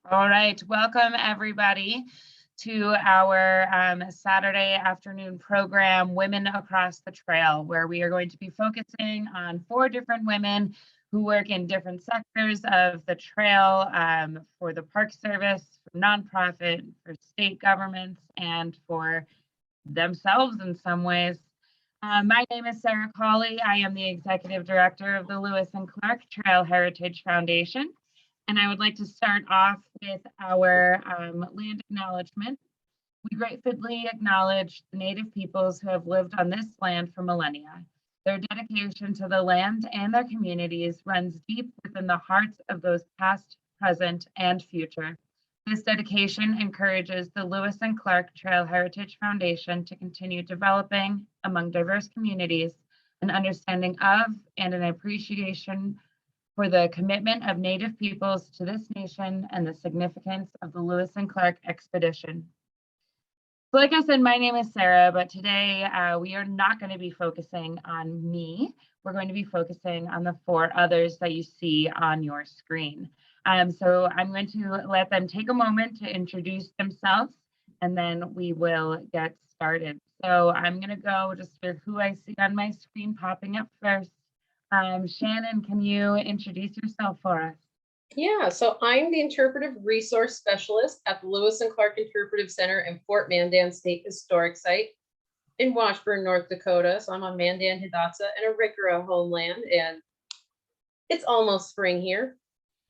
All right, welcome everybody to our Saturday afternoon program, Women Across the Trail, where we are going to be focusing on 4 different women who work in different sectors of the trail for the Park Service, for nonprofit, for state governments, and for themselves in some ways. My name is Sarah Cawley. I am the Executive Director of the Lewis and Clark Trail Heritage Foundation. And I would like to start off with our land acknowledgement. We gratefully acknowledge the Native peoples who have lived on this land for millennia. Their dedication to the land and their communities runs deep within the hearts of those past, present, and future. This dedication encourages the Lewis and Clark Trail Heritage Foundation to continue developing among diverse communities an understanding of and an appreciation for the commitment of Native peoples to this nation and the significance of the Lewis and Clark expedition. So like I said, my name is Sarah, but today we are not going to be focusing on me. We're going to be focusing on the 4 others that you see on your screen. So I'm going to let them take a moment to introduce themselves, and then we will get started. So I'm going to go just with who I see on my screen popping up first. Shannon, can you introduce yourself for us? Yeah, so I'm the Interpretive Resource Specialist at the Lewis and Clark Interpretive Center in Fort Mandan State Historic Site in Washburn, North Dakota. So I'm on Mandan, Hidatsa, and Arikara homeland, and it's almost spring here.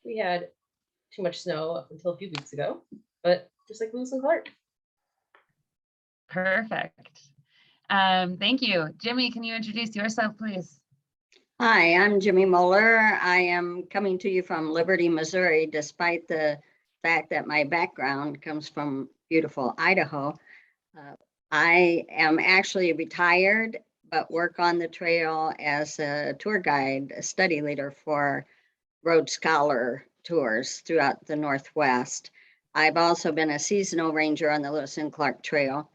We had too much snow up until a few weeks ago, but just like Lewis and Clark. Perfect. Thank you. Jimmy, can you introduce yourself, please? Hi, I'm Jimmy Mohler. I am coming to you from Liberty, Missouri, despite the fact that my background comes from beautiful Idaho. I am actually retired, but work on the trail as a tour guide, a study leader for Road Scholar tours throughout the Northwest. I've also been a seasonal ranger on the Lewis and Clark Trail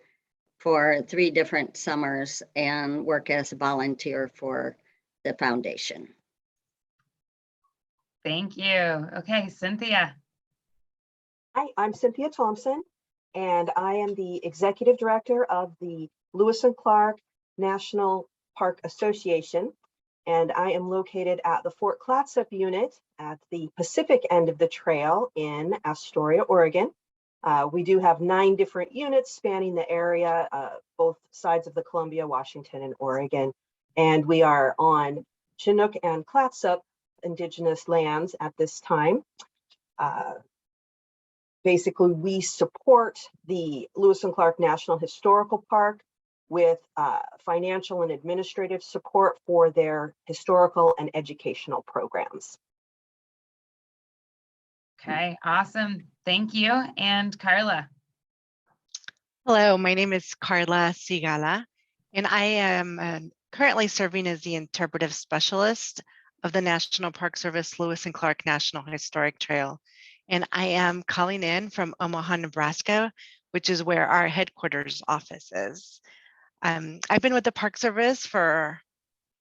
for 3 different summers and work as a volunteer for the foundation. Thank you. Okay, Cynthia. Hi, I'm Cynthia Thompson, and I am the Executive Director of the Lewis and Clark National Park Association, and I am located at the Fort Clatsop unit at the Pacific end of the trail in Astoria, Oregon. We do have 9 different units spanning the area, both sides of the Columbia, Washington, and Oregon. And we are on Chinook and Clatsop indigenous lands at this time. Basically, we support the Lewis and Clark National Historical Park with financial and administrative support for their historical and educational programs. Okay, awesome. Thank you. And Karla. Hello, my name is Karla Sigala, and I am currently serving as the interpretive specialist of the National Park Service Lewis and Clark National Historic Trail. And I am calling in from Omaha, Nebraska, which is where our headquarters office is. I've been with the Park Service for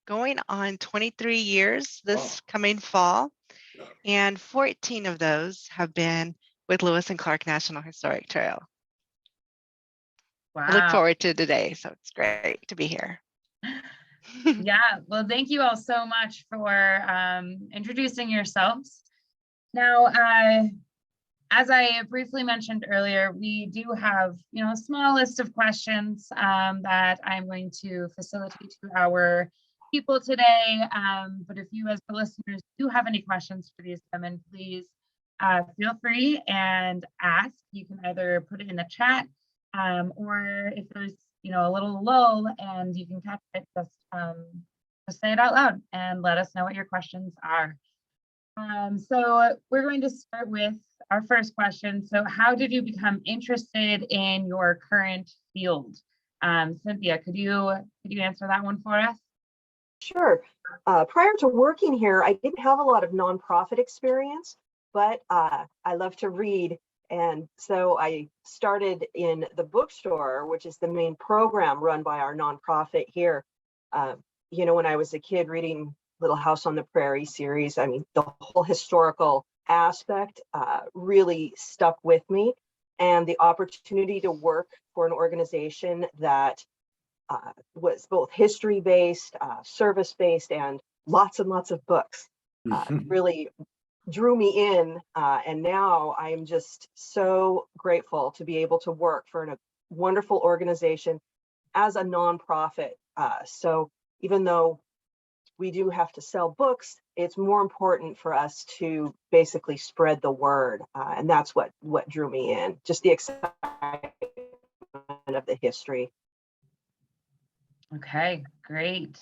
going on 23 years this coming fall, and 14 of those have been with Lewis and Clark National Historic Trail. Wow. I look forward to today, so it's great to be here. Yeah, well, thank you all so much for introducing yourselves. Now, as I briefly mentioned earlier, we do have, a small list of questions that I'm going to facilitate to our people today. But if you as the listeners do have any questions for these women, please feel free and ask. You can either put it in the chat or if there's a little lull and you can catch it, just say it out loud and let us know what your questions are. So we're going to start with our first question. So how did you become interested in your current field? Cynthia, could you answer that one for us? Sure. Prior to working here, I didn't have a lot of nonprofit experience, but I love to read. And so I started in the bookstore, which is the main program run by our nonprofit here. When I was a kid reading Little House on the Prairie series, I mean, the whole historical aspect really stuck with me. And the opportunity to work for an organization that was both history-based, service-based, and lots and lots of books really drew me in. And now I am just so grateful to be able to work for a wonderful organization as a nonprofit. So even though we do have to sell books, it's more important for us to basically spread the word. And that's what drew me in, just the excitement of the history. Okay, great.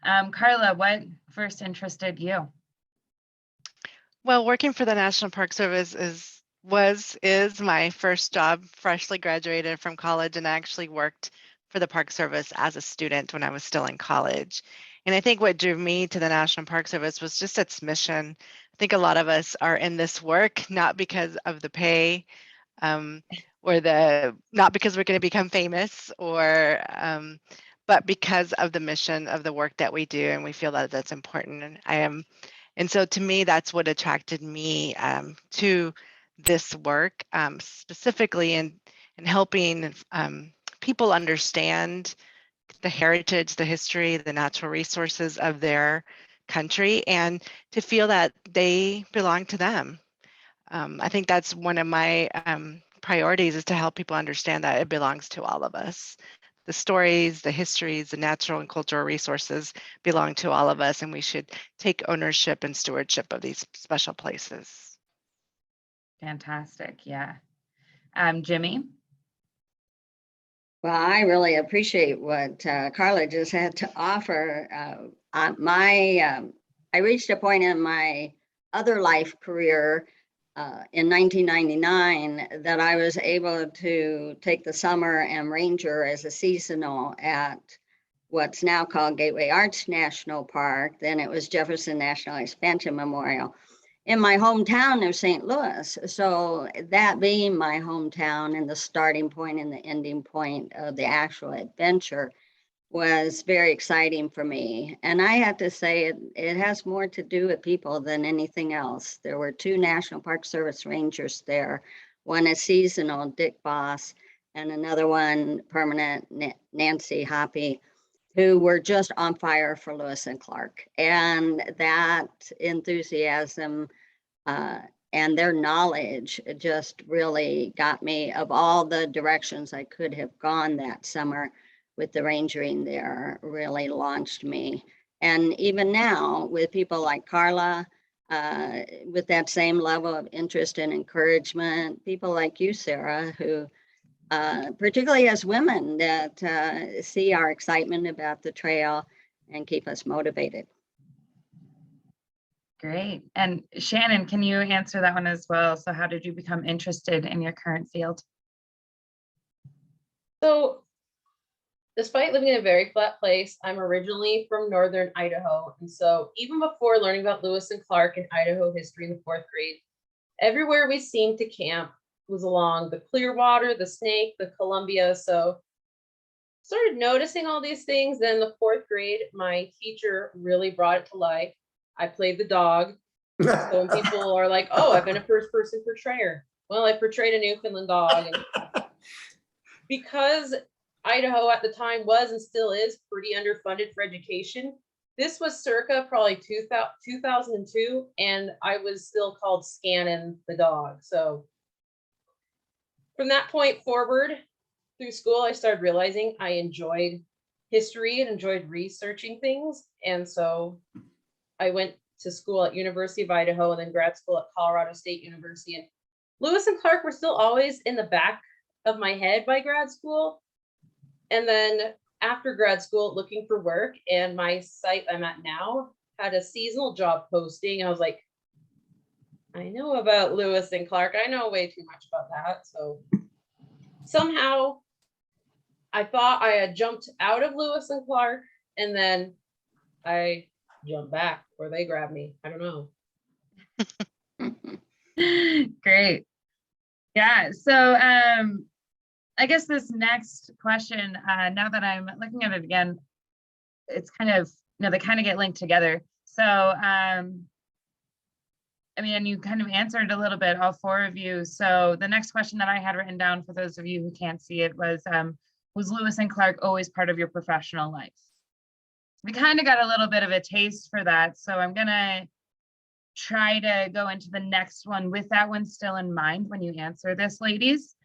Karla, what first interested you? Well, working for the National Park Service is my first job, freshly graduated from college, and I actually worked for the Park Service as a student when I was still in college. And I think what drew me to the National Park Service was just its mission. I think a lot of us are in this work not because of the pay, or not because we're going to become famous, or but because of the mission of the work that we do, and we feel that that's important. And so to me, that's what attracted me to this work, specifically in helping people understand the heritage, the history, the natural resources of their country, and to feel that they belong to them. I think that's one of my priorities, is to help people understand that it belongs to all of us. The stories, the histories, the natural and cultural resources belong to all of us, and we should take ownership and stewardship of these special places. Fantastic, yeah. Jimmy? Well, I really appreciate what Karla just had to offer. I reached a point in my other life career in 1999 that I was able to take the summer and ranger as a seasonal at what's now called Gateway Arch National Park. Then it was Jefferson National Expansion Memorial in my hometown of St. Louis. So that being my hometown and the starting point and the ending point of the actual adventure was very exciting for me. And I have to say, it has more to do with people than anything else. There were 2 National Park Service rangers there, one a seasonal, Dick Boss, and another one permanent, Nancy Hoppy, who were just on fire for Lewis and Clark. And that enthusiasm and their knowledge just really got me, of all the directions I could have gone that summer with the rangering there, really launched me. And even now, with people like Karla, with that same level of interest and encouragement, people like you, Sarah, who particularly as women, that see our excitement about the trail and keep us motivated. Great. And Shannon, can you answer that one as well? So how did you become interested in your current field? So despite living in a very flat place, I'm originally from northern Idaho. And so even before learning about Lewis and Clark and Idaho history in the 4th grade, everywhere we seemed to camp was along the Clearwater, the Snake, the Columbia. So started noticing all these things. Then the 4th grade, my teacher really brought it to life. I played the dog. So when people are like, oh, I've been a first-person portrayer. Well, I portrayed a Newfoundland dog. And because Idaho at the time was and still is pretty underfunded for education, this was circa probably 2002, and I was still called Scannon the dog. So from that point forward through school, I started realizing I enjoyed history and enjoyed researching things. And so I went to school at University of Idaho and then grad school at Colorado State University. And Lewis and Clark were still always in the back of my head by grad school. And then after grad school, looking for work, and my site I'm at now had a seasonal job posting. And I was like, I know about Lewis and Clark. I know way too much about that. So somehow I thought I had jumped out of Lewis and Clark, and then I jumped back, or they grabbed me. I don't know. Great. Yeah. So I guess this next question, now that I'm looking at it again, it's kind of, they kind of get linked together. So I mean, you kind of answered a little bit, all four of you. So the next question that I had written down for those of you who can't see it was Lewis and Clark always part of your professional life? We kind of got a little bit of a taste for that. So I'm gonna try to go into the next one with that one still in mind when you answer this, ladies.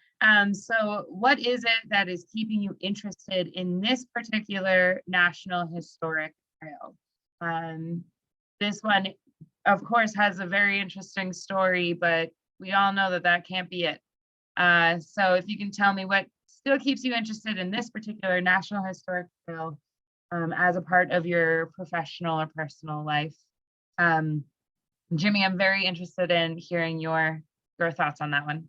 So what is it that is keeping you interested in this particular National Historic Trail? This one, of course, has a very interesting story, but we all know that that can't be it. So if you can tell me what still keeps you interested in this particular National Historic Trail as a part of your professional or personal life. Jimmy, I'm very interested in hearing your thoughts on that one.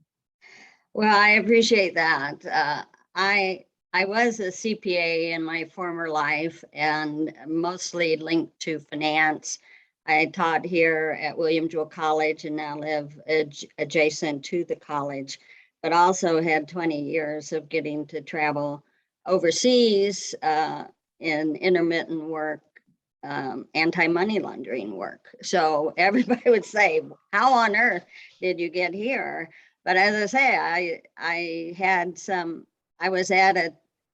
Well, I appreciate that. I was a CPA in my former life and mostly linked to finance. I taught here at William Jewell College and now live adjacent to the college, but also had 20 years of getting to travel overseas in intermittent work, anti-money laundering work. So everybody would say, how on earth did you get here? But as I say, I was at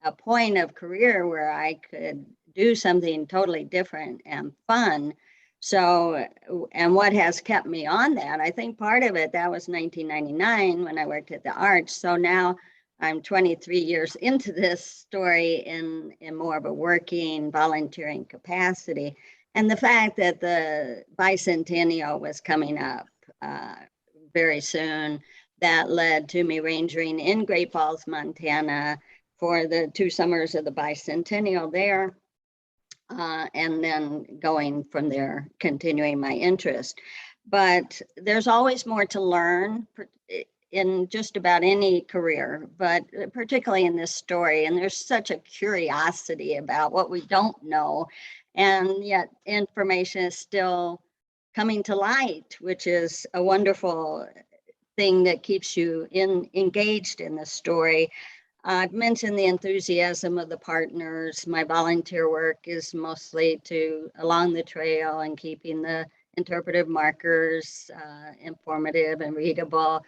a point of career where I could do something totally different and fun. So, and what has kept me on that, I think part of it, that was 1999 when I worked at the Arch. So now I'm 23 years into this story in more of a working, volunteering capacity. And the fact that the bicentennial was coming up very soon, that led to me rangering in Great Falls, Montana for the 2 summers of the bicentennial there. And then going from there, continuing my interest. But there's always more to learn in just about any career, but particularly in this story. And there's such a curiosity about what we don't know. And yet information is still coming to light, which is a wonderful thing that keeps you engaged in the story. I've mentioned the enthusiasm of the partners. My volunteer work is mostly along the trail and keeping the interpretive markers informative and readable,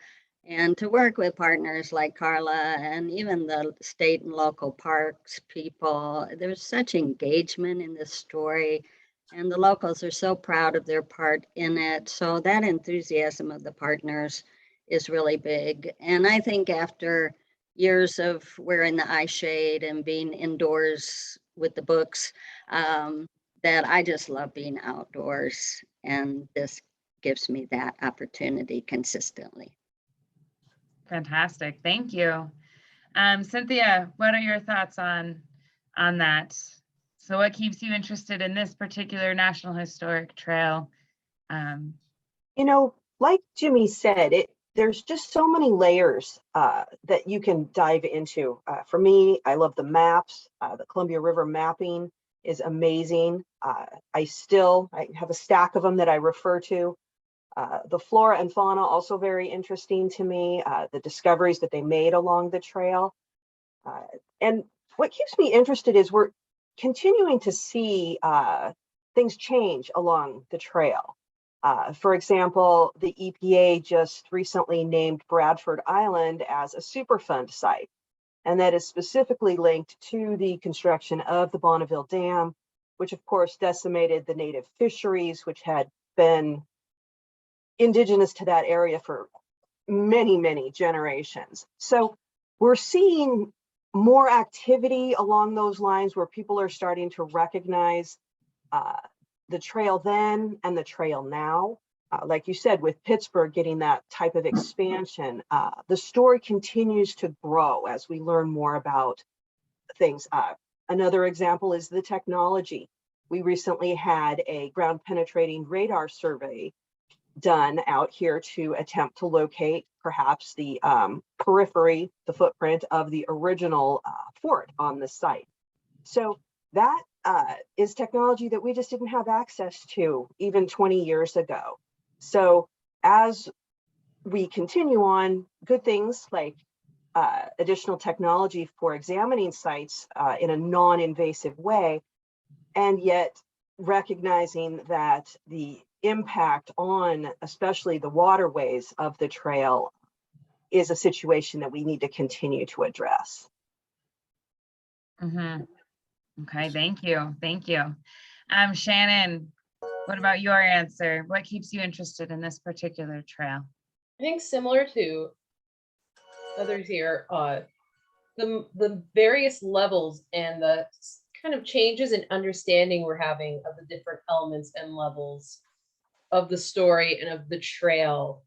and to work with partners like Karla and even the state and local parks people. There's such engagement in this story, and the locals are so proud of their part in it. So that enthusiasm of the partners is really big. And I think after years of wearing the eye shade and being indoors with the books, that I just love being outdoors, and this gives me that opportunity consistently. Fantastic, thank you. Cynthia, what are your thoughts on that? So what keeps you interested in this particular National Historic Trail? You know, like Jimmy said, there's just so many layers that you can dive into. For me, I love the maps. The Columbia River mapping is amazing. I have a stack of them that I refer to. The flora and fauna also very interesting to me. The discoveries that they made along the trail. And what keeps me interested is we're continuing to see things change along the trail. For example, the EPA just recently named Bradford Island as a Superfund site, and that is specifically linked to the construction of the Bonneville Dam, which of course decimated the native fisheries, which had been indigenous to that area for many, many generations. So we're seeing more activity along those lines where people are starting to recognize the trail then and the trail now. Like you said, with Pittsburgh getting that type of expansion, the story continues to grow as we learn more about things. Another example is the technology. We recently had a ground penetrating radar survey done out here to attempt to locate perhaps the periphery, the footprint of the original fort on the site. So that is technology that we just didn't have access to even 20 years ago. So as we continue on, good things like additional technology for examining sites in a non-invasive way, and yet recognizing that the impact on especially the waterways of the trail is a situation that we need to continue to address. Mhm. Okay, thank you. Thank you. Shannon, what about your answer? What keeps you interested in this particular trail? I think similar to others here, the various levels and the kind of changes in understanding we're having of the different elements and levels of the story and of the trail,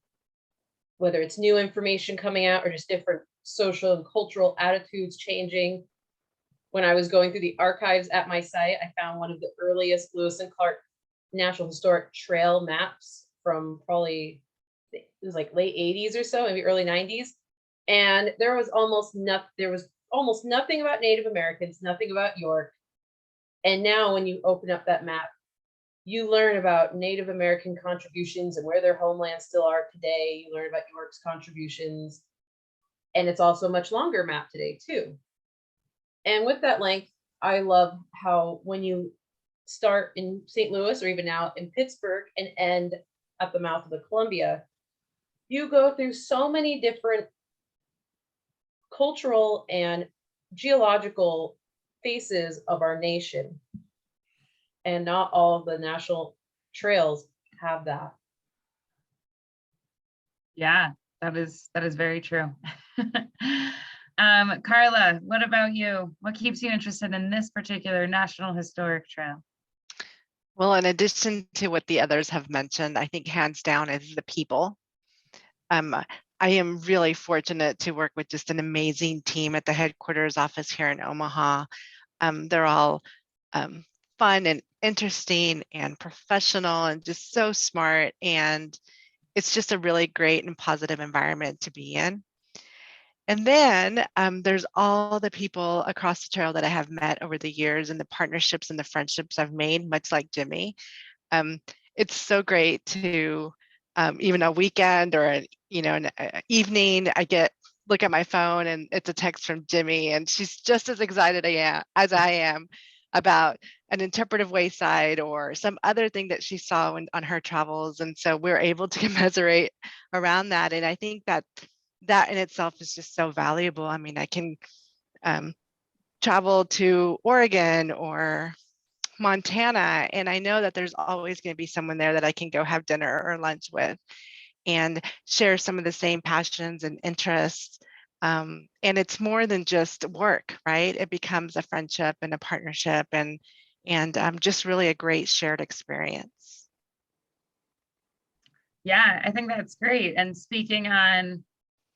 whether it's new information coming out or just different social and cultural attitudes changing. When I was going through the archives at my site, I found one of the earliest Lewis and Clark National Historic Trail maps from probably, it was like late 80s or so, maybe early 90s. And there was almost nothing about Native Americans, nothing about York. And now when you open up that map, you learn about Native American contributions and where their homelands still are today. You learn about York's contributions. And it's also a much longer map today too. And with that length, I love how when you start in St. Louis or even now in Pittsburgh and end at the mouth of the Columbia, you go through so many different cultural and geological faces of our nation. And not all of the national trails have that. Yeah, that is very true. Karla, what about you? What keeps you interested in this particular National Historic Trail? Well, in addition to what the others have mentioned, I think hands down is the people. I am really fortunate to work with just an amazing team at the headquarters office here in Omaha. They're all fun and interesting and professional and just so smart. And it's just a really great and positive environment to be in. And then there's all the people across the trail that I have met over the years and the partnerships and the friendships I've made, much like Jimmy. It's so great to even a weekend or an evening, look at my phone and it's a text from Jimmy, and she's just as excited as I am about an interpretive wayside or some other thing that she saw on her travels. And so we're able to commiserate around that. And I think that in itself is just so valuable. I mean, I can travel to Oregon or Montana, and I know that there's always going to be someone there that I can go have dinner or lunch with and share some of the same passions and interests. And it's more than just work, right? It becomes a friendship and a partnership and just really a great shared experience. Yeah, I think that's great. And speaking on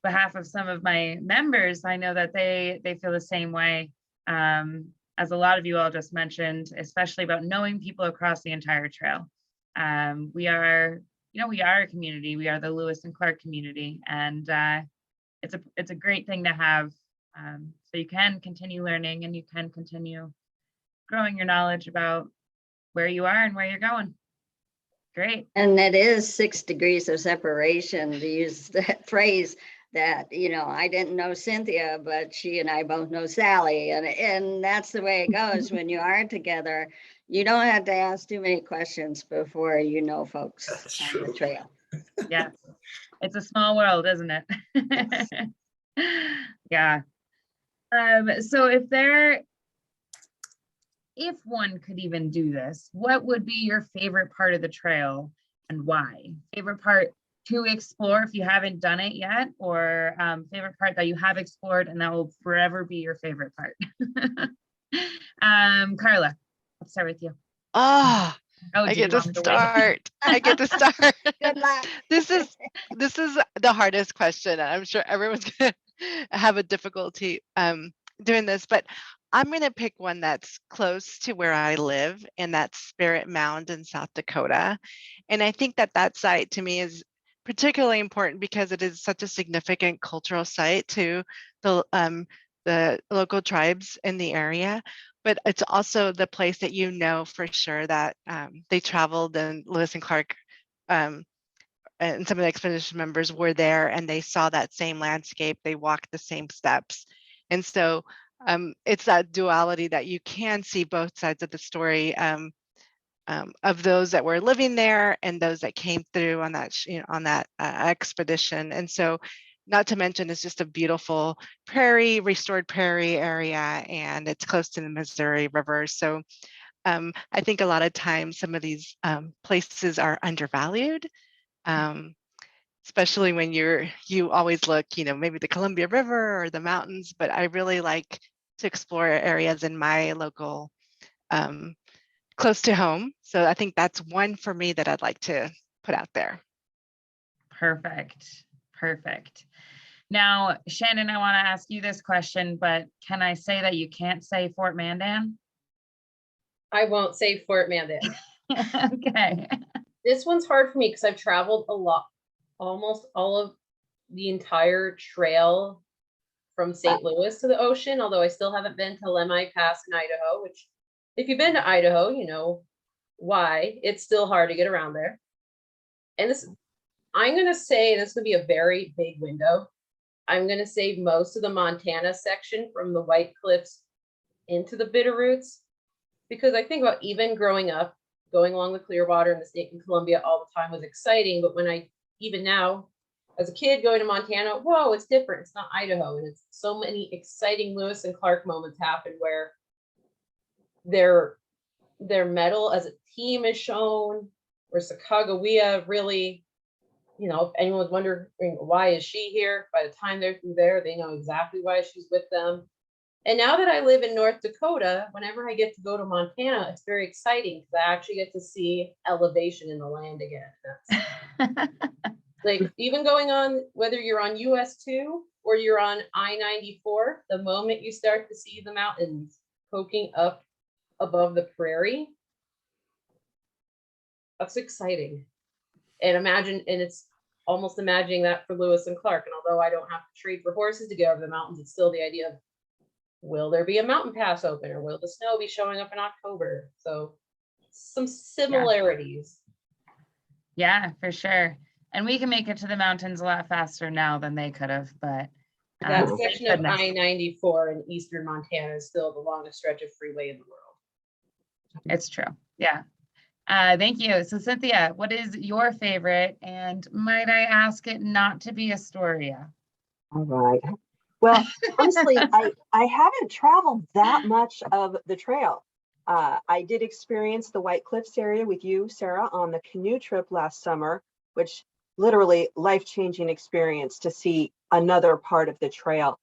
behalf of some of my members, I know that they feel the same way. As a lot of you all just mentioned, especially about knowing people across the entire trail. We are a community. We are the Lewis and Clark community, and it's a great thing to have. So you can continue learning and you can continue growing your knowledge about where you are and where you're going. Great. And that is 6 degrees of separation, to use that phrase that, I didn't know Cynthia, but she and I both know Sally. And that's the way it goes when you are together. You don't have to ask too many questions before you know folks That's on true. the trail. Yes. It's a small world, isn't it? Yeah. So if one could even do this, what would be your favorite part of the trail and why? Favorite part to explore if you haven't done it yet, or favorite part that you have explored and that will forever be your favorite part? Karla, let's start with you. Oh, I get to start. I get to start. Good luck. This is the hardest question. I'm sure everyone's gonna have a difficulty doing this, but I'm gonna pick one that's close to where I live, and that's Spirit Mound in South Dakota. And I think that site to me is particularly important because it is such a significant cultural site to the local tribes in the area. But it's also the place that for sure that they traveled, and Lewis and Clark and some of the expedition members were there and they saw that same landscape, they walked the same steps. And so it's that duality that you can see both sides of the story of those that were living there and those that came through on that, on that expedition. And so, not to mention, it's just a beautiful prairie, restored prairie area, and it's close to the Missouri River. So I think a lot of times some of these places are undervalued, especially when you always look, maybe the Columbia River or the mountains, but I really like to explore areas in my local, close to home. So I think that's one for me that I'd like to put out there. Perfect. Perfect. Now, Shannon, I want to ask you this question, but can I say that you can't say Fort Mandan? I won't say Fort Mandan. Okay. This one's hard for me because I've traveled a lot, almost all of the entire trail from St. Louis to the ocean, although I still haven't been to Lemhi Pass in Idaho, which if you've been to Idaho, you know why. It's still hard to get around there. And this, I'm going to say this would be a very big window. I'm going to save most of the Montana section from the White Cliffs into the Bitterroots, because I think about even growing up, going along the Clearwater and the state in Columbia all the time was exciting. But when even now, as a kid going to Montana, whoa, it's different. It's not Idaho. And it's so many exciting Lewis and Clark moments happen where their mettle as a team is shown, where Sacagawea really, if anyone's wondering why is she here, by the time they're through there, they know exactly why she's with them. And now that I live in North Dakota, whenever I get to go to Montana, it's very exciting because I actually get to see elevation in the land again. Like even going on, whether you're on US 2 or you're on I-94, the moment you start to see the mountains poking up above the prairie, that's exciting. And it's almost imagining that for Lewis and Clark. And although I don't have to trade for horses to get over the mountains, it's still the idea of, will there be a mountain pass open, or will the snow be showing up in October? So some similarities. Yeah, for sure. And we can make it to the mountains a lot faster now than they could have, but That thank section of goodness. I-94 in eastern Montana is still the longest stretch of freeway in the world. It's true. Yeah. Thank you. So Cynthia, what is your favorite? And might I ask it not to be Astoria? All right. Well, honestly, I haven't traveled that much of the trail. I did experience the White Cliffs area with you, Sarah, on the canoe trip last summer, which literally life-changing experience to see another part of the trail.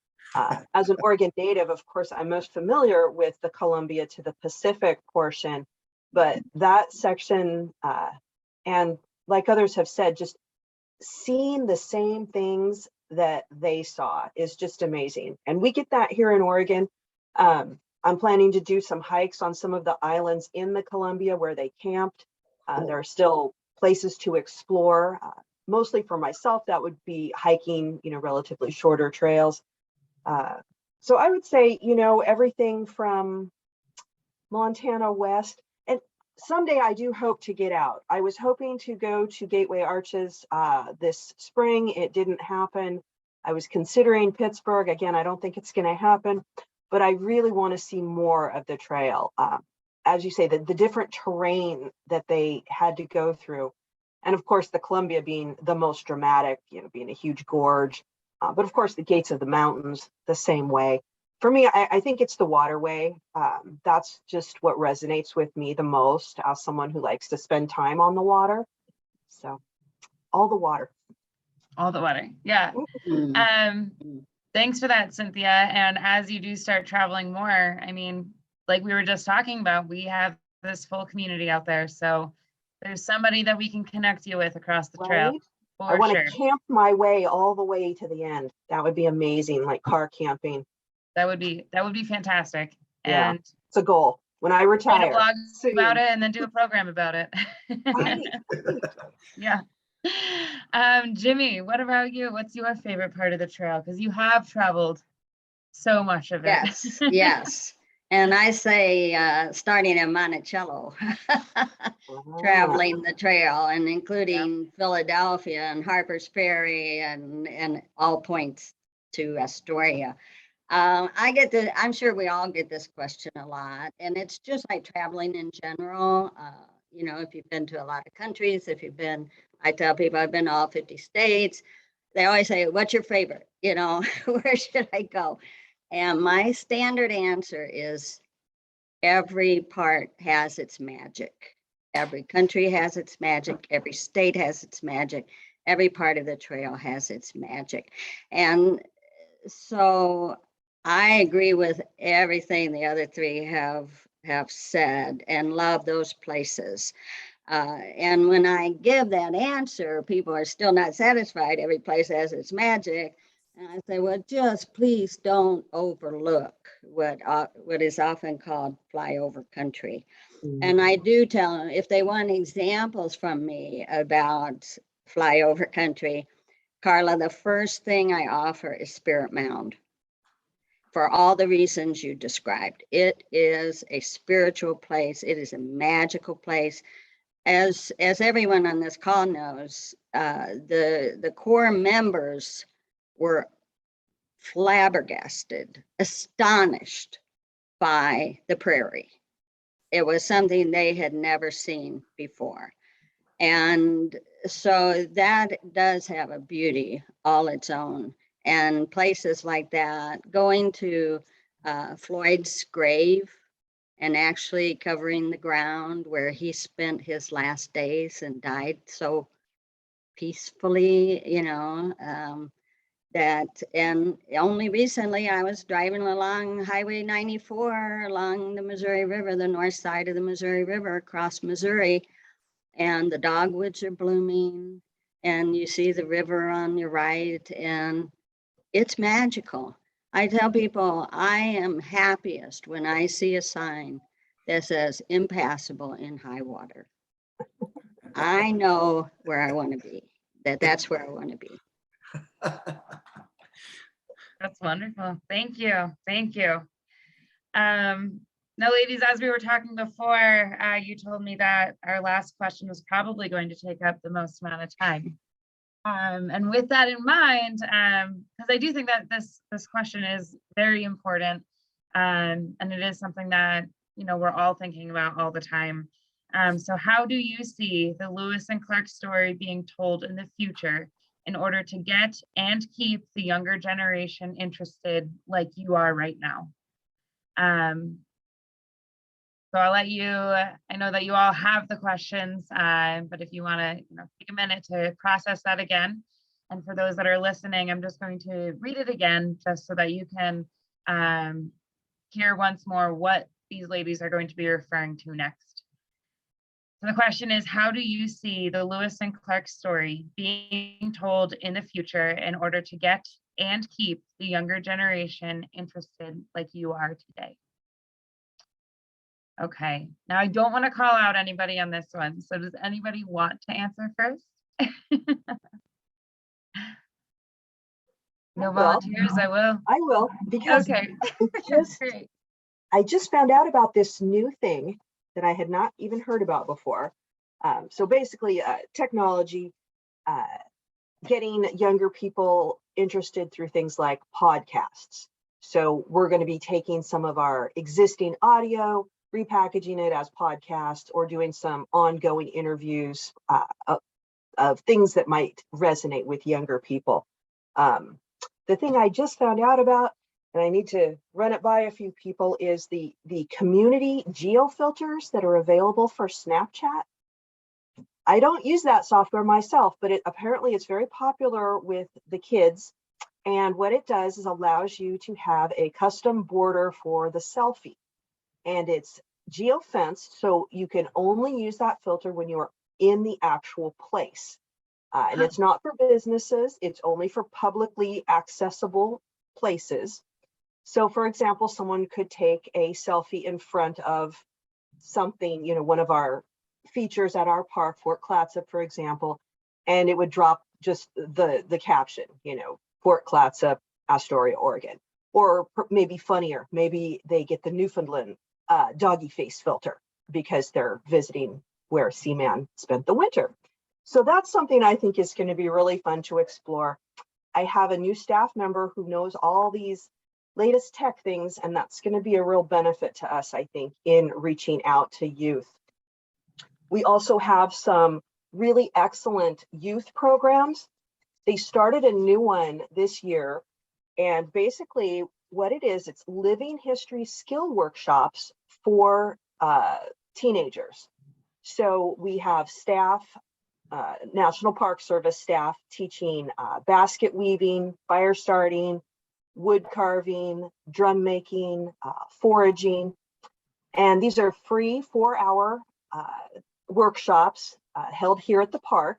As an Oregon native, of course, I'm most familiar with the Columbia to the Pacific portion, but that section, and like others have said, just seeing the same things that they saw is just amazing. And we get that here in Oregon. I'm planning to do some hikes on some of the islands in the Columbia where they camped. There are still places to explore. Mostly for myself, that would be hiking, relatively shorter trails. So I would say, everything from Montana west. And someday I do hope to get out. I was hoping to go to Gateway Arches this spring. It didn't happen. I was considering Pittsburgh. Again, I don't think it's going to happen, but I really want to see more of the trail. As you say, the different terrain that they had to go through. And of course, the Columbia being the most dramatic, being a huge gorge. But of course, the gates of the mountains the same way. For me, I think it's the waterway. That's just what resonates with me the most as someone who likes to spend time on the water. So all the water. All the water. Yeah. Thanks for that, Cynthia. And as you do start traveling more, like we were just talking about, we have this full community out there. So there's somebody that we can connect you with across the trail. Right? I want to camp my way all the way to the end. That would be amazing, like car camping. That would be fantastic. Yeah, And it's a goal. When I retire, blog about it and then do a program about it. Right. Yeah. Jimmy, what about you? What's your favorite part of the trail? Because you have traveled so much of it. Yes, yes. And I say starting in Monticello, traveling the trail and including Philadelphia and Harper's Ferry and all points to Astoria. I'm sure we all get this question a lot, and it's just like traveling in general. you know, if you've been to a lot of countries, I tell people I've been to all 50 states. They always say, what's your favorite? You know, where should I go? And my standard answer is every part has its magic. Every country has its magic. Every state has its magic. Every part of the trail has its magic. And so I agree with everything the other three have said and love those places. And when I give that answer, people are still not satisfied. Every place has its magic. And I say, well, just please don't overlook what is often called flyover country. And I do tell them, if they want examples from me about flyover country, Karla, the first thing I offer is Spirit Mound for all the reasons you described. It is a spiritual place. It is a magical place. As everyone on this call knows, the core members were flabbergasted, astonished by the prairie. It was something they had never seen before. And so that does have a beauty all its own. And places like that, going to Floyd's grave and actually covering the ground where he spent his last days and died so peacefully, you know, and only recently I was driving along Highway 94 along the Missouri River, the north side of the Missouri River across Missouri, and the dogwoods are blooming and you see the river on your right, and it's magical. I tell people I am happiest when I see a sign that says impassable in high water. I know where I want to be, that's where I want to be. That's wonderful. Thank you. Thank you. Now, ladies, as we were talking before, you told me that our last question was probably going to take up the most amount of time. And with that in mind, because I do think that this question is very important, and it is something that, you know, we're all thinking about all the time. So how do you see the Lewis and Clark story being told in the future in order to get and keep the younger generation interested like you are right now? So I'll let you, I know that you all have the questions, but if you want to, you know, take a minute to process that again. And for those that are listening, I'm just going to read it again just so that you can hear once more what these ladies are going to be referring to next. So the question is, how do you see the Lewis and Clark story being told in the future in order to get and keep the younger generation interested like you are today? Okay, now I don't want to call out anybody on this one. So does anybody want to answer first? No volunteers, I will. I will, because Okay, great. I just found out about this new thing that I had not even heard about before. So basically, technology, getting younger people interested through things like podcasts. So we're going to be taking some of our existing audio, repackaging it as podcasts, or doing some ongoing interviews of things that might resonate with younger people. The thing I just found out about, and I need to run it by a few people, is the community geo filters that are available for Snapchat. I don't use that software myself, but apparently it's very popular with the kids. And what it does is allows you to have a custom border for the selfie. And it's geo-fenced, so you can only use that filter when you're in the actual place. And it's not for businesses, it's only for publicly accessible places. So for example, someone could take a selfie in front of something, you know, one of our features at our park, Fort Clatsop, for example, and it would drop just the caption, you know, Fort Clatsop, Astoria, Oregon. Or maybe funnier, maybe they get the Newfoundland doggy face filter because they're visiting where Seaman spent the winter. So that's something I think is going to be really fun to explore. I have a new staff member who knows all these latest tech things, and that's going to be a real benefit to us, I think, in reaching out to youth. We also have some really excellent youth programs. They started a new one this year, and basically what it is, it's living history skill workshops for teenagers. So we have staff, National Park Service staff teaching basket weaving, fire starting, wood carving, drum making, foraging. And these are free 4-hour workshops held here at the park.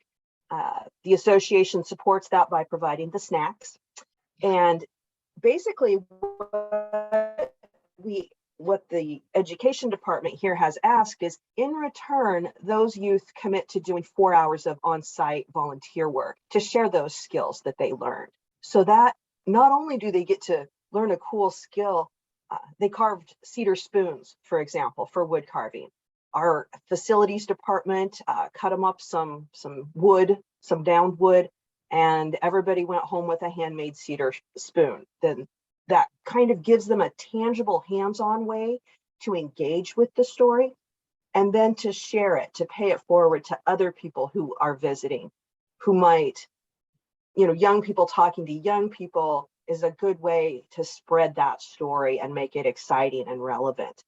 The association supports that by providing the snacks. And basically what the education department here has asked is, in return, those youth commit to doing 4 hours of on-site volunteer work to share those skills that they learned. So that not only do they get to learn a cool skill, they carved cedar spoons, for example, for wood carving. Our facilities department cut them up some wood, some downed wood, and everybody went home with a handmade cedar spoon. Then that kind of gives them a tangible, hands-on way to engage with the story, and then to share it, to pay it forward to other people who are visiting, who might, young people talking to young people is a good way to spread that story and make it exciting and relevant.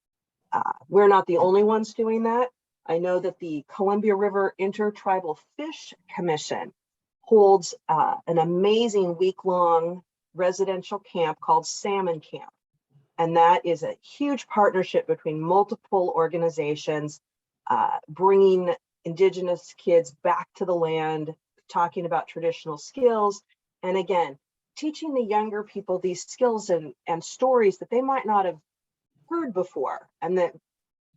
We're not the only ones doing that. I know that the Columbia River Intertribal Fish Commission holds an amazing week-long residential camp called Salmon Camp. And that is a huge partnership between multiple organizations, bringing Indigenous kids back to the land, talking about traditional skills. And again, teaching the younger people these skills and stories that they might not have heard before, and that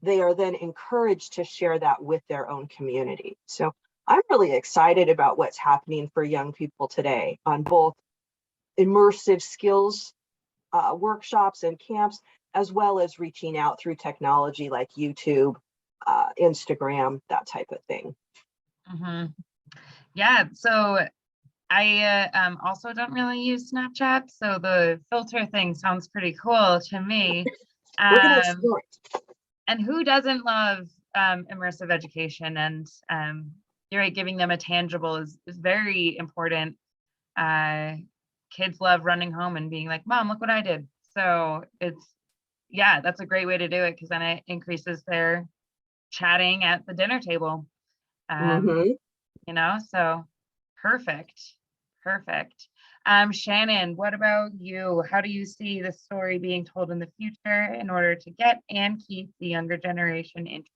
they are then encouraged to share that with their own community. So I'm really excited about what's happening for young people today on both immersive skills workshops and camps, as well as reaching out through technology like YouTube, Instagram, that type of thing. Mm-hmm. Yeah, so I also don't really use Snapchat, so the filter thing sounds pretty cool to me. We're going to explore it. And who doesn't love immersive education? And you're right, giving them a tangible is very important. Kids love running home and being like, Mom, look what I did. So that's a great way to do it, because then it increases their chatting at the dinner table. So perfect. Shannon, what about you? How do you see the story being told in the future in order to get and keep the younger generation interested?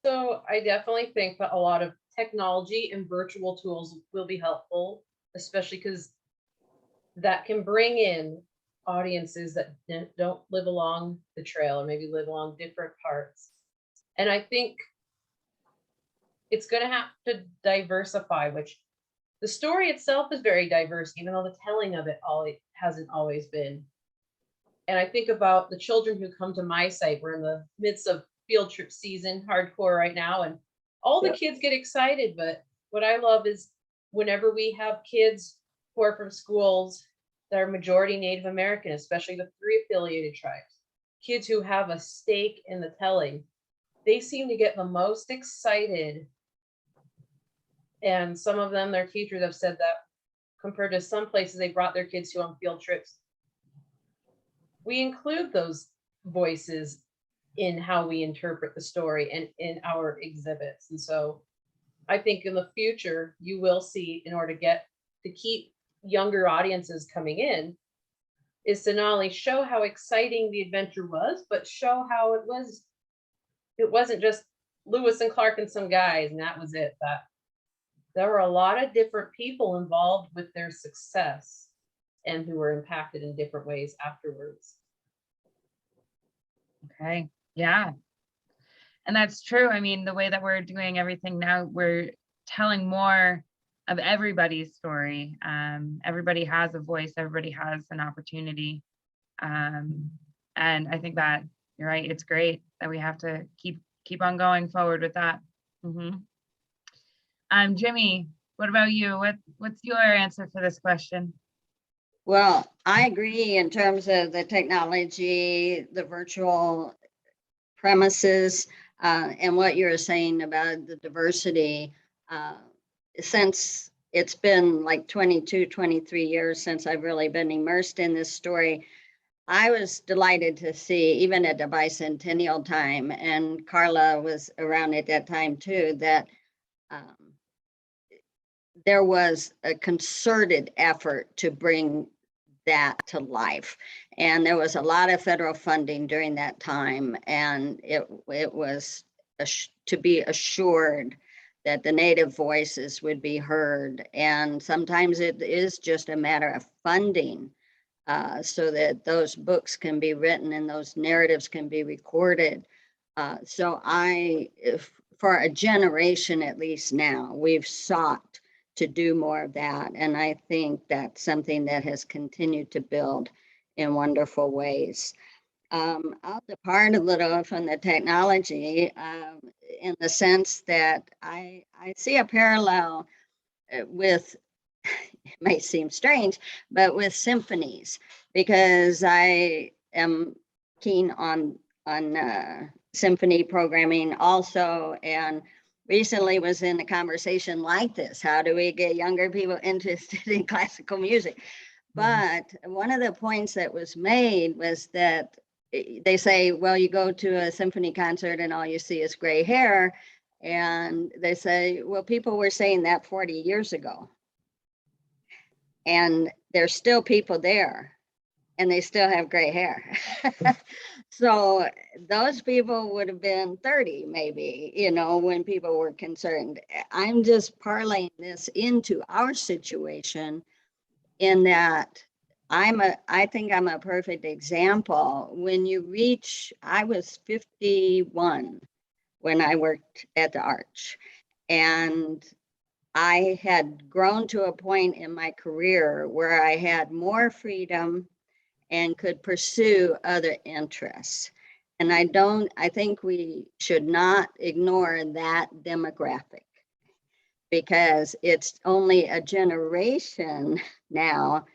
So I definitely think that a lot of technology and virtual tools will be helpful, especially because that can bring in audiences that don't live along the trail, or maybe live along different parts. And I think it's going to have to diversify, which the story itself is very diverse, even though the telling of it hasn't always been. And I think about the children who come to my site. We're in the midst of field trip season, hardcore right now, and all the kids get excited. But what I love is whenever we have kids who are from schools that are majority Native American, especially the 3 affiliated tribes, kids who have a stake in the telling, they seem to get the most excited. And some of them, their teachers have said that compared to some places they brought their kids to on field trips, we include those voices in how we interpret the story and in our exhibits. And so I think in the future, you will see, in order to keep younger audiences coming in, is to not only show how exciting the adventure was, but show how it wasn't just Lewis and Clark and some guys, and that was it. That there were a lot of different people involved with their success and who were impacted in different ways afterwards. Okay, yeah. And that's true. I mean, the way that we're doing everything now, we're telling more of everybody's story. Everybody has a voice, everybody has an opportunity. And I think that you're right, it's great that we have to keep on going forward with that. Jimmy, what about you? What's your answer for this question? Well, I agree in terms of the technology, the virtual premises. And what you were saying about the diversity, since it's been like 22, 23 years since I've really been immersed in this story, I was delighted to see, even at the bicentennial time, and Karla was around at that time too, that there was a concerted effort to bring that to life. And there was a lot of federal funding during that time, and it was to be assured that the Native voices would be heard. And sometimes it is just a matter of funding, so that those books can be written and those narratives can be recorded. So for a generation at least now, we've sought to do more of that. And I think that's something that has continued to build in wonderful ways. I'll depart a little from the technology in the sense that I see a parallel with, it may seem strange, but with symphonies, because I am keen on symphony programming also, and recently was in a conversation like this. How do we get younger people interested in classical music? But one of the points that was made was that they say, well, you go to a symphony concert and all you see is gray hair. And they say, well, people were saying that 40 years ago. And there's still people there and they still have gray hair. So those people would have been 30 maybe, when people were concerned. I'm just parlaying this into our situation in that I think I'm a perfect example. When you reach, I was 51 when I worked at the Arch, and I had grown to a point in my career where I had more freedom and could pursue other interests. And I think we should not ignore that demographic, because it's only a generation now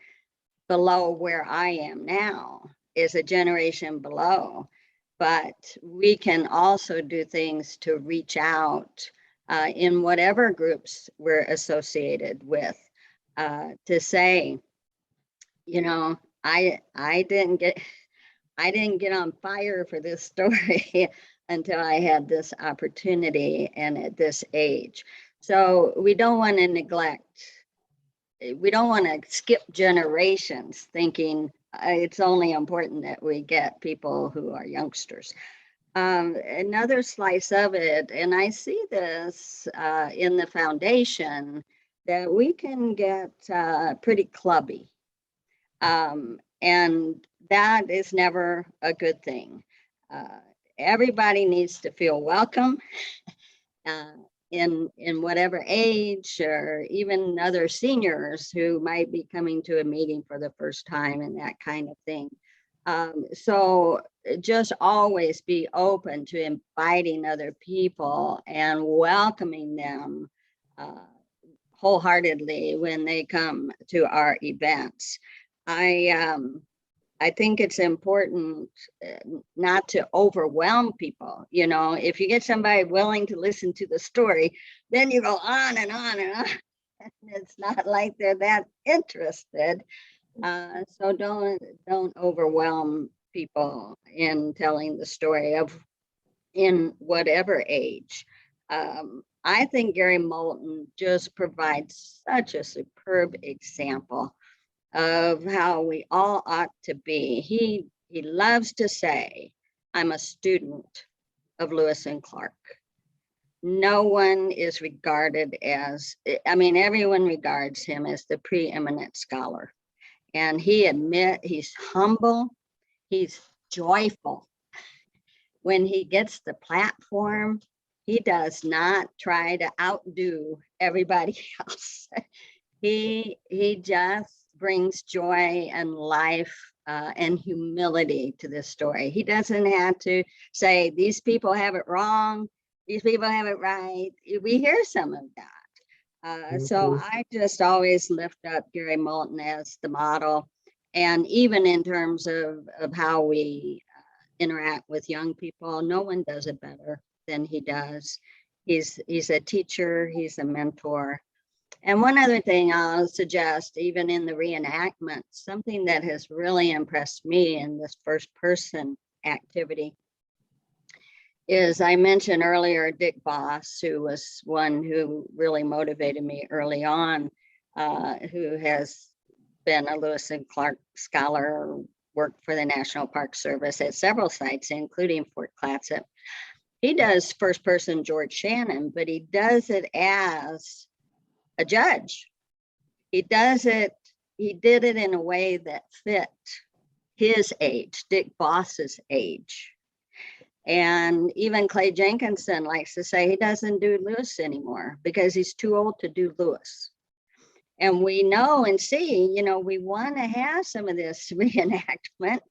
below where I am now, is a generation below. But we can also do things to reach out in whatever groups we're associated with, to say, I didn't get on fire for this story until I had this opportunity and at this age. So we don't want to skip generations thinking it's only important that we get people who are youngsters. Another slice of it, and I see this in the foundation, that we can get pretty clubby. And that is never a good thing. Everybody needs to feel welcome in whatever age, or even other seniors who might be coming to a meeting for the first time and that kind of thing. So just always be open to inviting other people and welcoming them wholeheartedly when they come to our events. I think it's important not to overwhelm people. If you get somebody willing to listen to the story, then you go on and on and on. It's not like they're that interested. So don't overwhelm people in telling the story in whatever age. I think Gary Moulton just provides such a superb example of how we all ought to be. He loves to say, I'm a student of Lewis and Clark. No one is regarded as, everyone regards him as the preeminent scholar. And he's humble, he's joyful. When he gets the platform, he does not try to outdo everybody else. He just brings joy and life and humility to this story. He doesn't have to say, these people have it wrong, these people have it right. We hear some of that. So I just always lift up Gary Moulton as the model. And even in terms of how we interact with young people, no one does it better than he does. He's a teacher, he's a mentor. And one other thing I'll suggest, even in the reenactment, something that has really impressed me in this first person activity is, I mentioned earlier Dick Boss, who was one who really motivated me early on, who has been a Lewis and Clark scholar, worked for the National Park Service at several sites, including Fort Clatsop. He does first person George Shannon, but he does it as a judge. He did it in a way that fit his age, Dick Boss's age. And even Clay Jenkinson likes to say he doesn't do Lewis anymore because he's too old to do Lewis. And we know and see, we want to have some of this reenactment.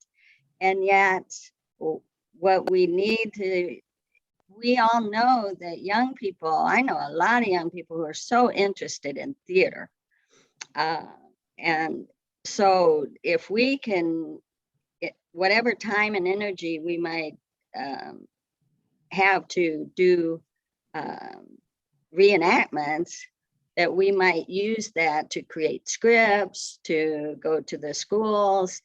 And yet what we need to, we all know that young people, I know a lot of young people who are so interested in theater. And so if we can, whatever time and energy we might have to do reenactments, that we might use that to create scripts, to go to the schools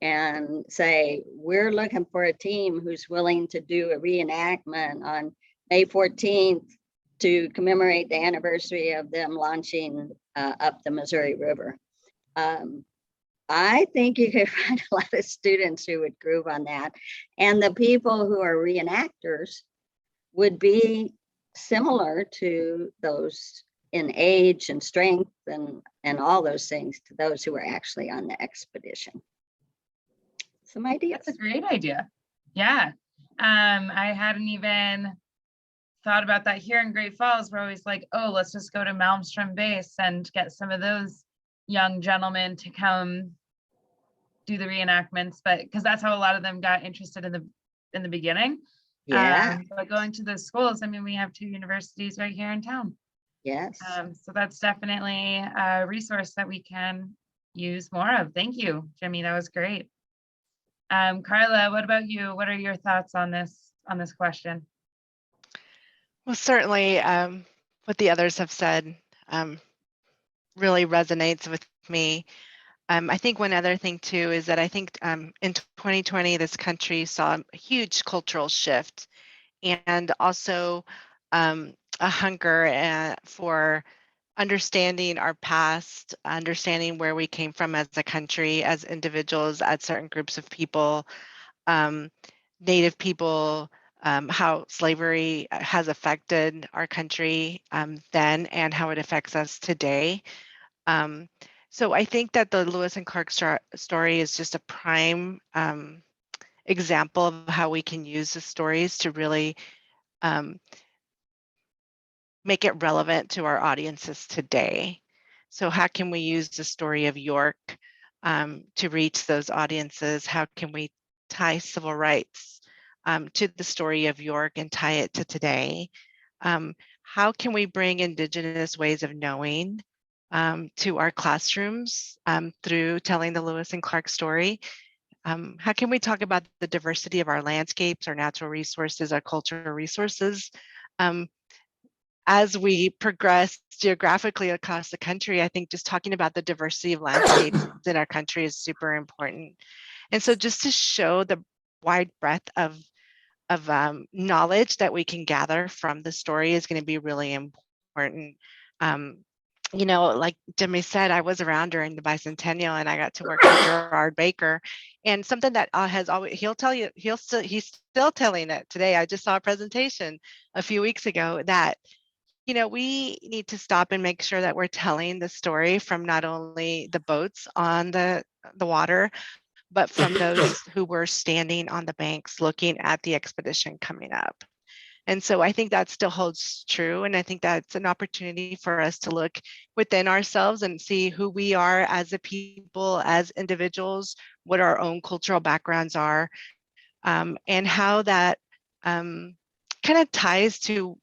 and say, we're looking for a team who's willing to do a reenactment on May 14th to commemorate the anniversary of them launching up the Missouri River. I think you could find a lot of students who would groove on that. And the people who are reenactors would be similar to those in age and strength and all those things to those who were actually on the expedition. Some ideas. That's a great idea. Yeah. I hadn't even thought about that. Here in Great Falls, we're always like, oh, let's just go to Malmstrom Base and get some of those young gentlemen to come do the reenactments, but because that's how a lot of them got interested in the beginning. Yeah. But going to those schools, I mean, we have 2 universities right here in town. Yes. So that's definitely a resource that we can use more of. Thank you, Jimmy. That was great. Karla, what about you? What are your thoughts on this question? Well, certainly what the others have said really resonates with me. I think one other thing too is that I think in 2020, this country saw a huge cultural shift and also a hunger for understanding our past, understanding where we came from as a country, as individuals, as certain groups of people, Native people, how slavery has affected our country then and how it affects us today. So I think that the Lewis and Clark story is just a prime example of how we can use the stories to really make it relevant to our audiences today. So how can we use the story of York to reach those audiences? How can we tie civil rights to the story of York and tie it to today? How can we bring Indigenous ways of knowing to our classrooms through telling the Lewis and Clark story? How can we talk about the diversity of our landscapes, our natural resources, our cultural resources? As we progress geographically across the country, I think just talking about the diversity of landscapes in our country is super important. And so just to show the wide breadth of knowledge that we can gather from the story is going to be really important. Like Jimmy said, I was around during the bicentennial and I got to work with Gerard Baker. And something that has always, he'll tell you, he's still telling it today. I just saw a presentation a few weeks ago that, we need to stop and make sure that we're telling the story from not only the boats on the water, but from those who were standing on the banks looking at the expedition coming up. And so I think that still holds true. And I think that's an opportunity for us to look within ourselves and see who we are as a people, as individuals, what our own cultural backgrounds are, and how that kind of ties to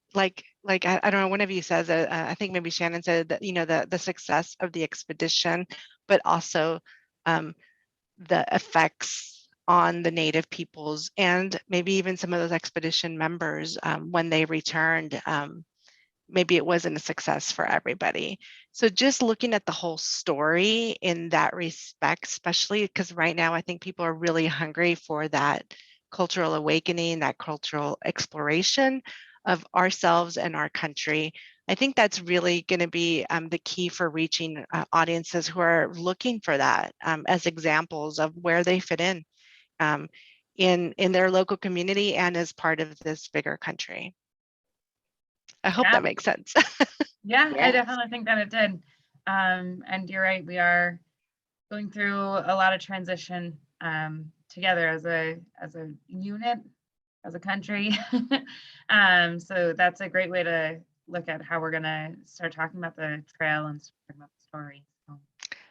I don't know, one of you says, I think maybe Shannon said that, the success of the expedition, but also the effects on the Native peoples and maybe even some of those expedition members when they returned. Maybe it wasn't a success for everybody. So just looking at the whole story in that respect, especially because right now I think people are really hungry for that cultural awakening, that cultural exploration of ourselves and our country. I think that's really going to be the key for reaching audiences who are looking for that as examples of where they fit in their local community and as part of this bigger country. I hope Yeah. that makes sense. Yeah, I Yes. definitely think that it did. And you're right, we are going through a lot of transition together as a unit, as a country. So that's a great way to look at how we're gonna start talking about the trail and talking about the story. So,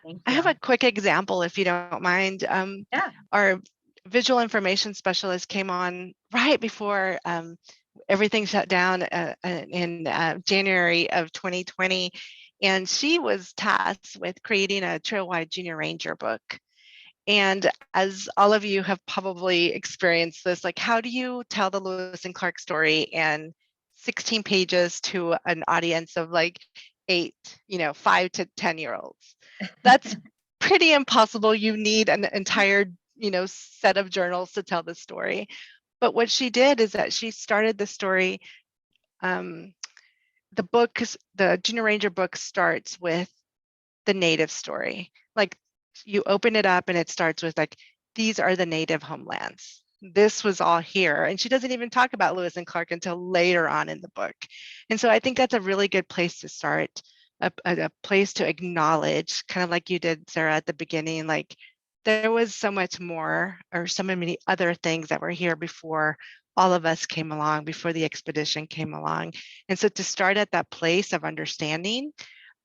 thank I you. have a quick example, if you don't mind. Yeah. Our visual information specialist came on right before everything shut down in January of 2020. And she was tasked with creating a Trailwide Junior Ranger book. And as all of you have probably experienced this, like, how do you tell the Lewis and Clark story in 16 pages to an audience of like 5 to 10-year-olds? That's pretty impossible. You need an entire, set of journals to tell the story. But what she did is that she started the story. The Junior Ranger book starts with the Native story. Like, you open it up and it starts with like, these are the Native homelands. This was all here. And she doesn't even talk about Lewis and Clark until later on in the book. And so I think that's a really good place to start, a place to acknowledge, kind of like you did, Sarah, at the beginning, like there was so much more, or so many other things that were here before all of us came along, before the expedition came along. And so to start at that place of understanding,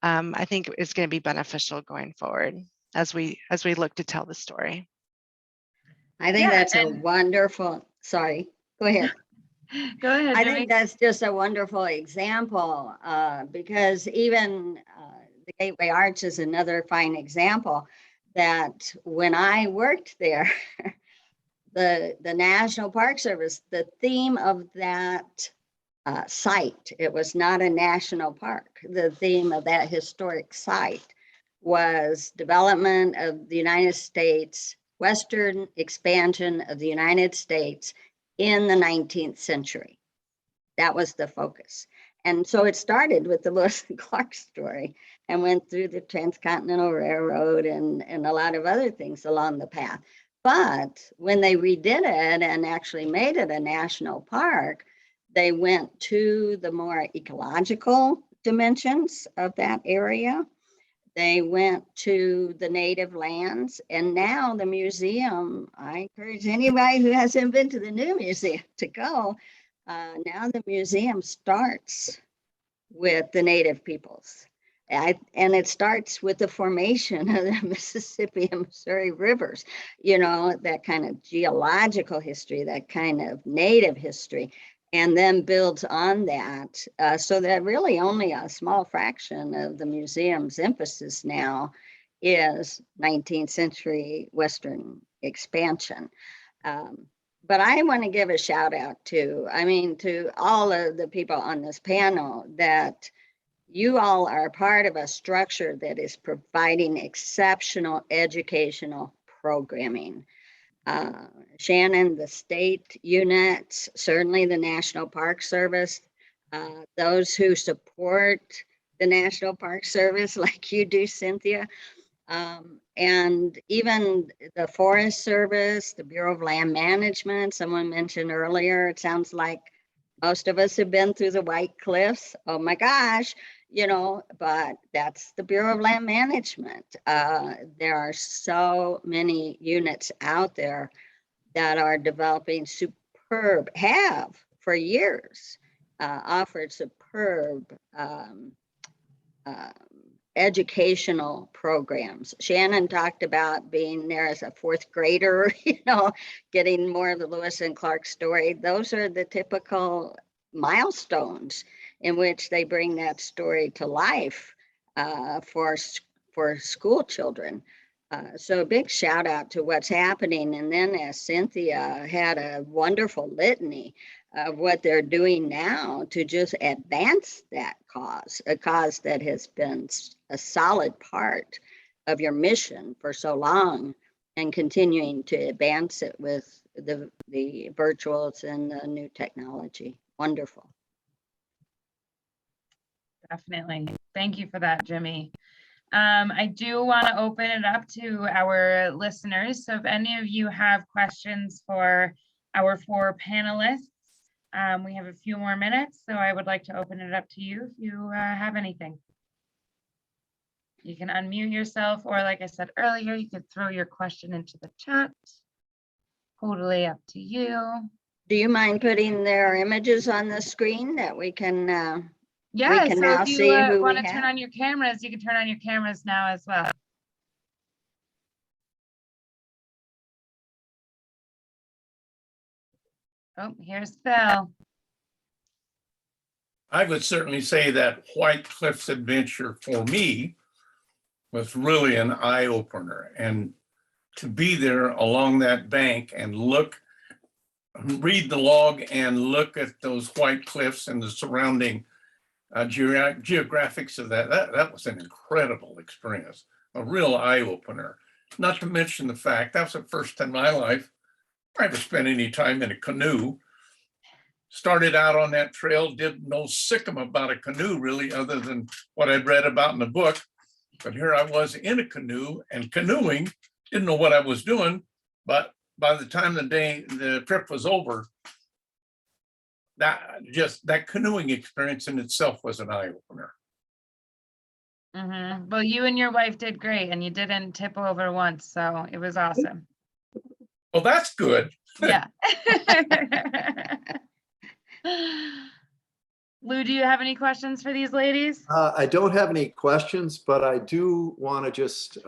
I think is going to be beneficial going forward as we look to tell the story. I think Yeah, that's a and- wonderful, sorry, go ahead. Go ahead, I Jimmy. think that's just a wonderful example because even the Gateway Arch is another fine example that when I worked there, the National Park Service, the theme of that site, it was not a national park. The theme of that historic site was development of the United States, Western expansion of the United States in the 19th century. That was the focus. And so it started with the Lewis and Clark story and went through the Transcontinental Railroad and a lot of other things along the path. But when they redid it and actually made it a national park, they went to the more ecological dimensions of that area. They went to the native lands, and now the museum, I encourage anybody who hasn't been to the new museum to go. Now the museum starts with the native peoples. And it starts with the formation of the Mississippi and Missouri rivers, that kind of geological history, that kind of native history, and then builds on that. So that really only a small fraction of the museum's emphasis now is 19th century Western expansion. But I want to give a shout out to all of the people on this panel that you all are part of a structure that is providing exceptional educational programming. Shannon, the state units, certainly the National Park Service, those who support the National Park Service like you do, Cynthia, and even the Forest Service, the Bureau of Land Management, someone mentioned earlier, it sounds like most of us have been through the White Cliffs. Oh my gosh, but that's the Bureau of Land Management. There are so many units out there that are developing have for years offered superb educational programs. Shannon talked about being there as a fourth grader, getting more of the Lewis and Clark story. Those are the typical milestones in which they bring that story to life for school children. So a big shout out to what's happening. And then as Cynthia had a wonderful litany of what they're doing now to just advance that cause, a cause that has been a solid part of your mission for so long, and continuing to advance it with the virtuals and the new technology. Wonderful. Definitely. Thank you for that, Jimmy. I do want to open it up to our listeners. So if any of you have questions for our 4 panelists, we have a few more minutes, so I would like to open it up to you if you have anything. You can unmute yourself, or like I said earlier, you could throw your question into the chat. Totally up to you. Do you mind putting their images on the screen that we can Yeah, can so now if you see who want we to turn have? on your cameras, you can turn on your cameras now as well. Oh, here's Phil. I would certainly say that White Cliffs adventure for me was really an eye opener. And to be there along that bank and read the log and look at those White Cliffs and the surrounding geographics of that was an incredible experience, a real eye opener. Not to mention the fact that was the first time in my life I ever spent any time in a canoe. Started out on that trail, didn't know sick'em about a canoe really, other than what I'd read about in the book. But here I was in a canoe and canoeing, didn't know what I was doing. But by the time the trip was over, that canoeing experience in itself was an eye opener. Mm-hmm. Well, you and your wife did great, and you didn't tip over once, so it was awesome. Well, that's good. Yeah. Lou, do you have any questions for these ladies? I don't have any questions, but I do want to just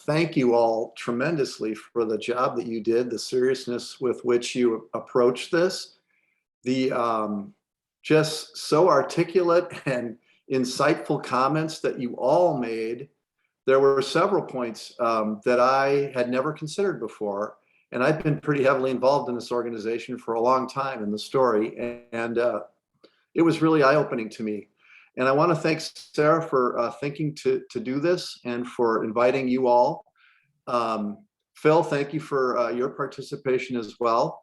thank you all tremendously for the job that you did, the seriousness with which you approached this, the just so articulate and insightful comments that you all made. There were several points that I had never considered before, and I've been pretty heavily involved in this organization for a long time in the story, and it was really eye-opening to me. And I want to thank Sarah for thinking to do this and for inviting you all. Phil, thank you for your participation as well.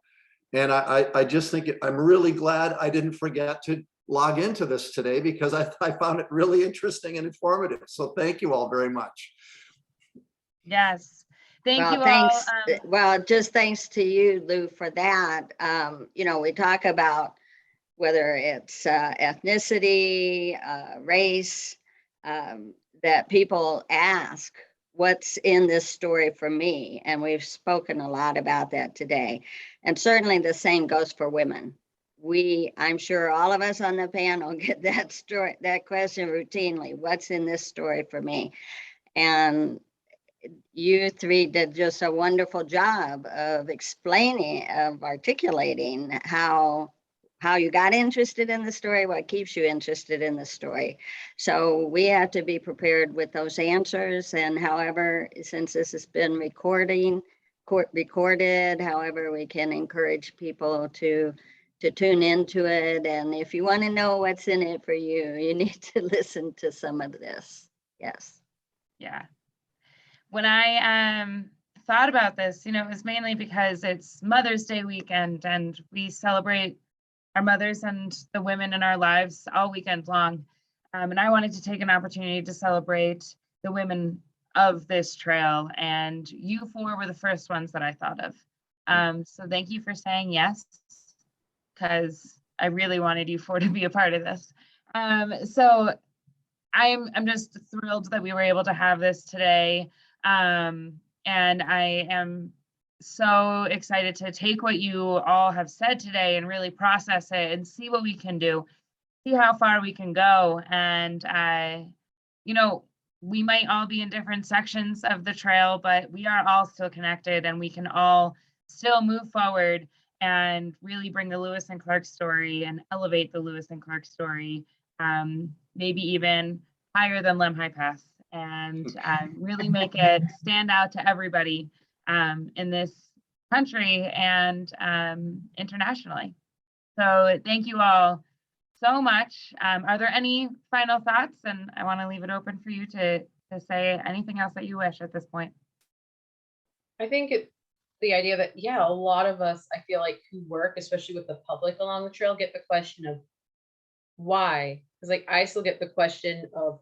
And I just think I'm really glad I didn't forget to log into this today, because I found it really interesting and informative. So thank you all very much. Yes. Thank you all. Thanks. Well, just thanks to you, Lou, for that. You know, we talk about whether it's ethnicity, race, that people ask, what's in this story for me? And we've spoken a lot about that today. And certainly the same goes for women. I'm sure all of us on the panel get that question routinely. What's in this story for me? And you 3 did just a wonderful job of explaining, of articulating how you got interested in the story, what keeps you interested in the story. So we have to be prepared with those answers. And however, since this has been recorded, however, we can encourage people to tune into it. And if you want to know what's in it for you, you need to listen to some of this. Yes. Yeah. When I thought about this, it was mainly because it's Mother's Day weekend, and we celebrate our mothers and the women in our lives all weekend long. And I wanted to take an opportunity to celebrate the women of this trail, and you 4 were the first ones that I thought of. So thank you for saying yes, because I really wanted you 4 to be a part of this. So I'm just thrilled that we were able to have this today. And I am so excited to take what you all have said today and really process it and see what we can do, see how far we can go. And we might all be in different sections of the trail, but we are all still connected, and we can all still move forward and really bring the Lewis and Clark story and elevate the Lewis and Clark story, maybe even higher than Lemhi Pass. and really make it stand out to everybody in this country and internationally. So thank you all so much. Are there any final thoughts? And I want to leave it open for you to say anything else that you wish at this point. I think the idea that, yeah, a lot of us, I feel like, who work, especially with the public along the trail, get the question of why. Because like I still get the question of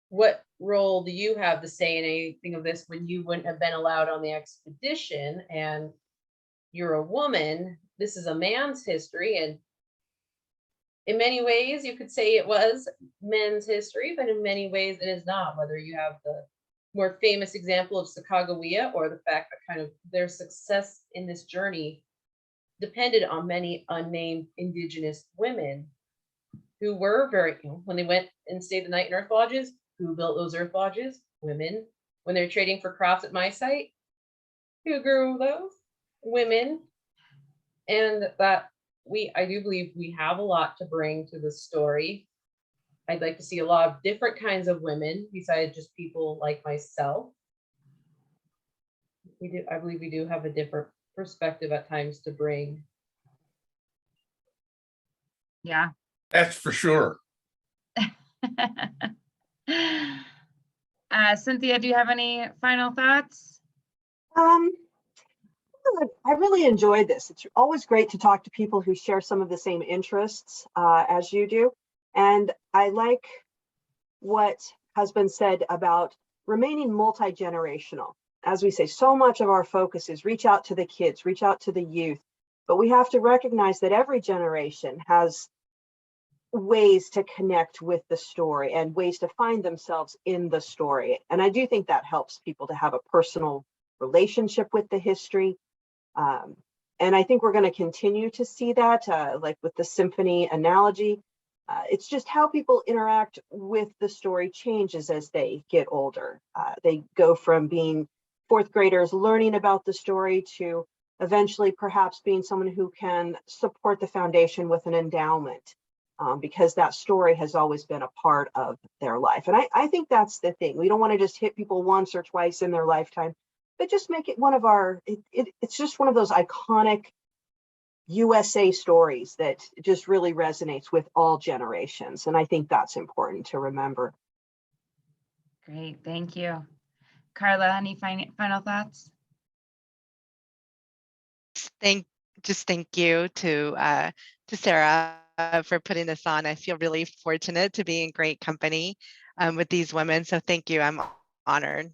what role do you have to say in anything of this when you wouldn't have been allowed on the expedition and you're a woman? This is a man's history, and in many ways you could say it was men's history, but in many ways it is not, whether you have the more famous example of Sacagawea or the fact that kind of their success in this journey depended on many unnamed indigenous women who were very, when they went and stayed the night in earth lodges, who built those earth lodges? Women. When they're trading for crops at my site, who grew those? Women. And that I do believe we have a lot to bring to the story. I'd like to see a lot of different kinds of women besides just people like myself. I believe we do have a different perspective at times to bring. Yeah. That's for sure. Cynthia, do you have any final thoughts? I really enjoyed this. It's always great to talk to people who share some of the same interests as you do. And I like what has been said about remaining multi-generational. As we say, so much of our focus is reach out to the kids, reach out to the youth, but we have to recognize that every generation has ways to connect with the story and ways to find themselves in the story. And I do think that helps people to have a personal relationship with the history. And I think we're going to continue to see that, like with the symphony analogy. It's just how people interact with the story changes as they get older. They go from being fourth graders learning about the story to eventually perhaps being someone who can support the foundation with an endowment, because that story has always been a part of their life. And I think that's the thing. We don't want to just hit people once or twice in their lifetime, but just make it one of our, it's just one of those iconic USA stories that just really resonates with all generations. And I think that's important to remember. Great, thank you. Karla, any final thoughts? Thank you to Sarah for putting this on. I feel really fortunate to be in great company with these women. So thank you. I'm honored.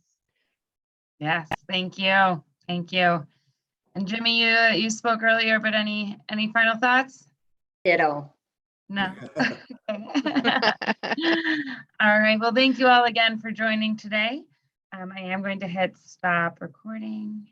Yes, thank you. Thank you. And Jimmy, you spoke earlier, but any final thoughts? Ditto. No. All right. Well, thank you all again for joining today. I am going to hit stop recording.